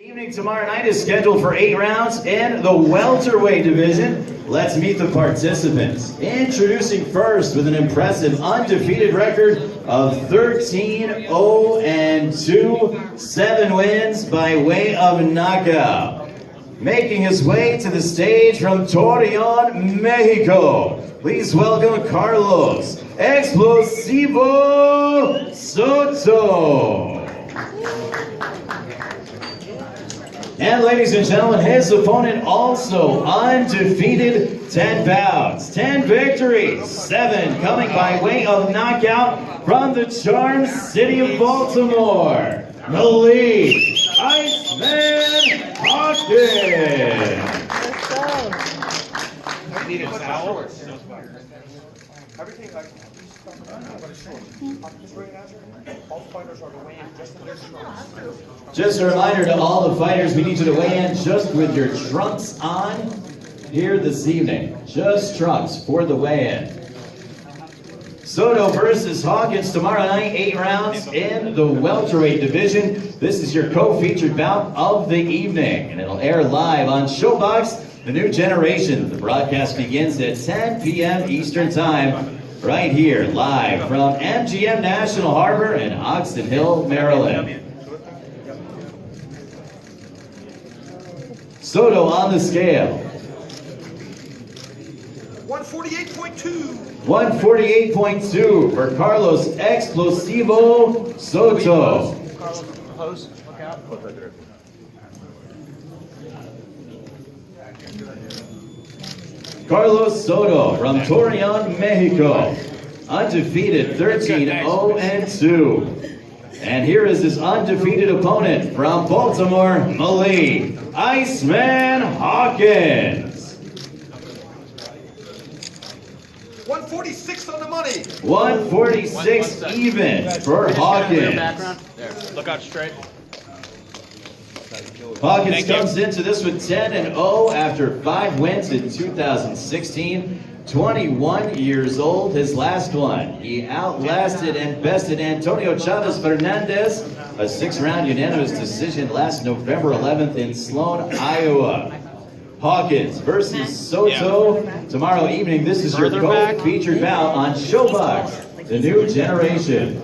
Evening tomorrow night is scheduled for 8 rounds in the welterweight division. Let's meet the participants. Introducing first with an impressive undefeated record of 13-0-2, 7 wins by way of knockout. Making his way to the stage from Torreon, Mexico. Please welcome Carlos Explosivo Soto. And ladies and gentlemen, his opponent also undefeated, 10 bouts, 10 victories, 7 coming by way of knockout from the charmed city of Baltimore, Malik, Iceman, Hawkins. Just a reminder to all the fighters, we need you to weigh in just with your trunks on here this evening. Just trunks for the weigh-in. Soto versus Hawkins tomorrow night, 8 rounds in the welterweight division. This is your co-featured bout of the evening, and it'll air live on Showbox, The New Generation. The broadcast begins at 10 p.m. Eastern Time, right here, live from MGM National Harbor in Oxton Hill, Maryland. Soto on the scale. 148.2. 148.2 for Carlos Explosivo Soto. Carlos, look out. Carlos Soto from Torreon, Mexico. Undefeated, 13-0-2. And here is his undefeated opponent from Baltimore, Malik, Iceman Hawkins. 146 on the money. 146 even for Hawkins. There, look out straight. Hawkins comes into this with 10-0 after 5 wins in 2016. 21 years old, his last one. He outlasted and bested Antonio Chavez Fernandez, a 6-round unanimous decision last November 11th in Sloan, Iowa. Hawkins versus Soto tomorrow evening. This is your co-featured bout on Showbox, The New Generation.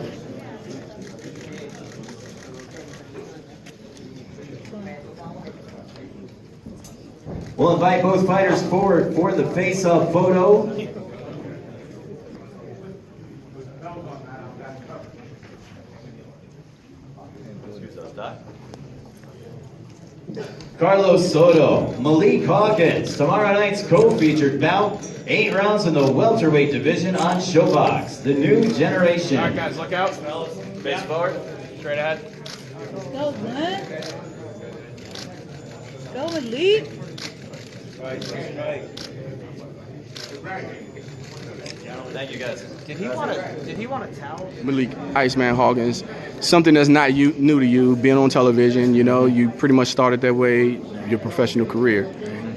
We'll invite both fighters forward for the face-off photo. Carlos Soto, Malik Hawkins, tomorrow night's co-featured bout, 8 rounds in the welterweight division on Showbox, The New Generation. All right, guys, look out. Face forward, straight ahead. Go, man. Go, Malik. Thank you, guys. Did he want a towel? Malik, Iceman Hawkins, something that's not new to you, being on television, you know, you pretty much started that way your professional career.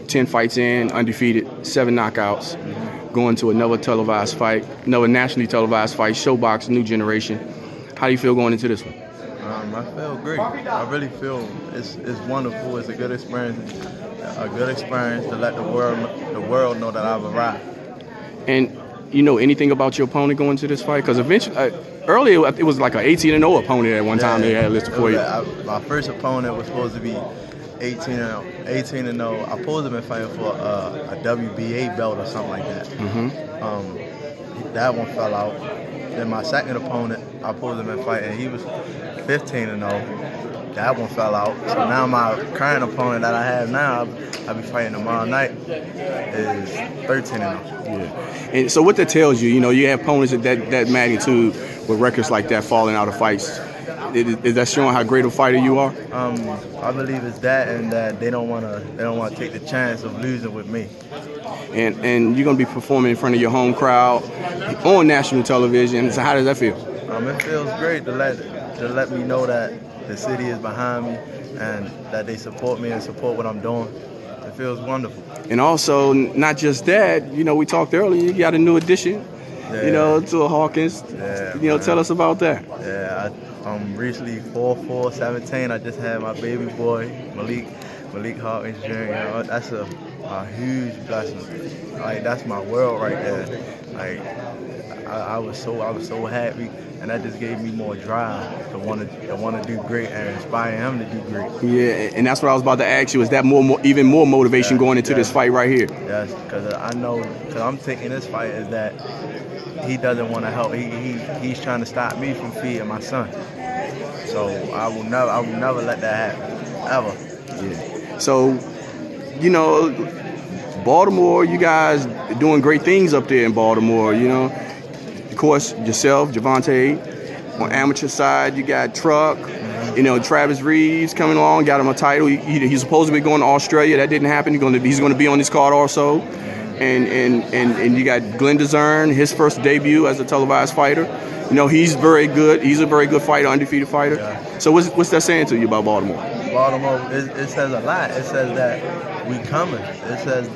10 fights in, undefeated, 7 knockouts, going to another televised fight, another nationally televised fight, Showbox, New Generation. How do you feel going into this one? I feel great. I really feel it's wonderful. It's a good experience to let the world know that I've arrived. And you know anything about your opponent going to this fight? Because eventually, earlier it was like an 18-0 opponent at one time they had listed for you. My first opponent was supposed to be 18-0. I supposed to been fighting for a WBA belt or something like that. That one fell out. Then my second opponent, I supposed to been fighting. He was 15-0. That one fell out. So now my current opponent that I have now, I'll be fighting tomorrow night, is 13-0. Yeah. And so what that tells you, you know, you have opponents at that magnitude with records like that falling out of fights. Is that showing how great a fighter you are? I believe it's that, and that they don't want to take the chance of losing with me. And you're gonna be performing in front of your home crowd on national television. So how does that feel? It feels great to let me know that the city is behind me and that they support me and support what I'm doing. It feels wonderful. And also, not just that, you know, we talked earlier, you got a new addition, you know, to Hawkins. Yeah, you know, tell us about that. Yeah, Recently 4-4-17. I just had my baby boy Malik Hawkins Jr. That's a huge blessing. Like that's my world right there. Like I was so happy, and that just gave me more drive to want to do great and inspire him to do great. Yeah, and that's what I was about to ask you. Is that even more motivation going into this fight right here? Yes, because I know, because I'm taking this fight is that he doesn't want to help. He's trying to stop me from feeding my son. So I will never let that happen, ever. Yeah. So, you know, Baltimore, you guys are doing great things up there in Baltimore, you know. Of course, yourself, Javante. On amateur side, you got Truck. You know, Travis Reeves coming along, got him a title. He's supposed to be going to Australia. That didn't happen. He's going to be on this card also. And you got Glenn DeZern, his first debut as a televised fighter. You know, he's very good. He's a very good fighter, undefeated fighter. Yeah. So what's that saying to you about Baltimore? Baltimore, it says a lot. It says that we coming. It says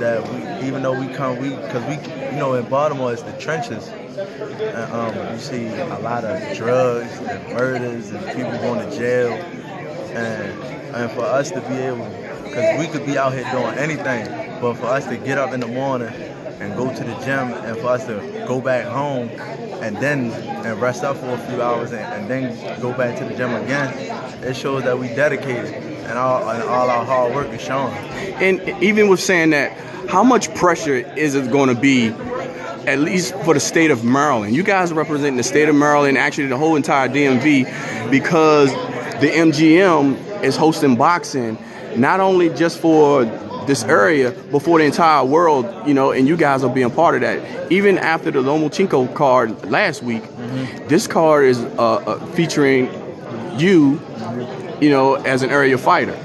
that even though we come, because we, you know, in Baltimore it's the trenches. You see a lot of drugs and murders and people going to jail, and for us to be able, because we could be out here doing anything, but for us to get up in the morning and go to the gym, and for us to go back home and rest up for a few hours and then go back to the gym again, it shows that we dedicated and all our hard work is showing. And even with saying that, how much pressure is it going to be, at least for the state of Maryland? You guys are representing the state of Maryland, actually the whole entire DMV, because the MGM is hosting boxing, not only just for this area, but for the entire world, you know, and you guys are being part of that. Even after the Lomachenko card last week, this card is featuring you know, as an area fighter.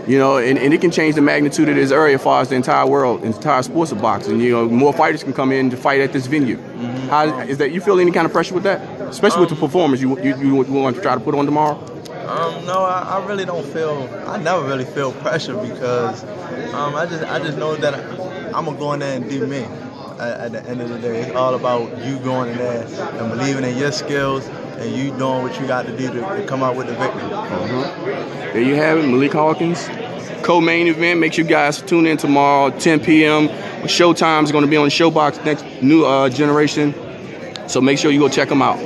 You know, and it can change the magnitude of this area as far as the entire world, entire sports of boxing. You know, more fighters can come in to fight at this venue. How is that? You feel any kind of pressure with that, especially with the performance you want to try to put on tomorrow? No, I really don't feel. I never really feel pressure because I just know that I'm gonna go in there and do me. At the end of the day, it's all about you going in there and believing in your skills and you doing what you got to do to come out with the victory. There you have it, Malik Hawkins. Co-main event. Make sure you guys tune in tomorrow, 10 p.m. Showtime is going to be on the Showbox, next new generation. So make sure you go check them out.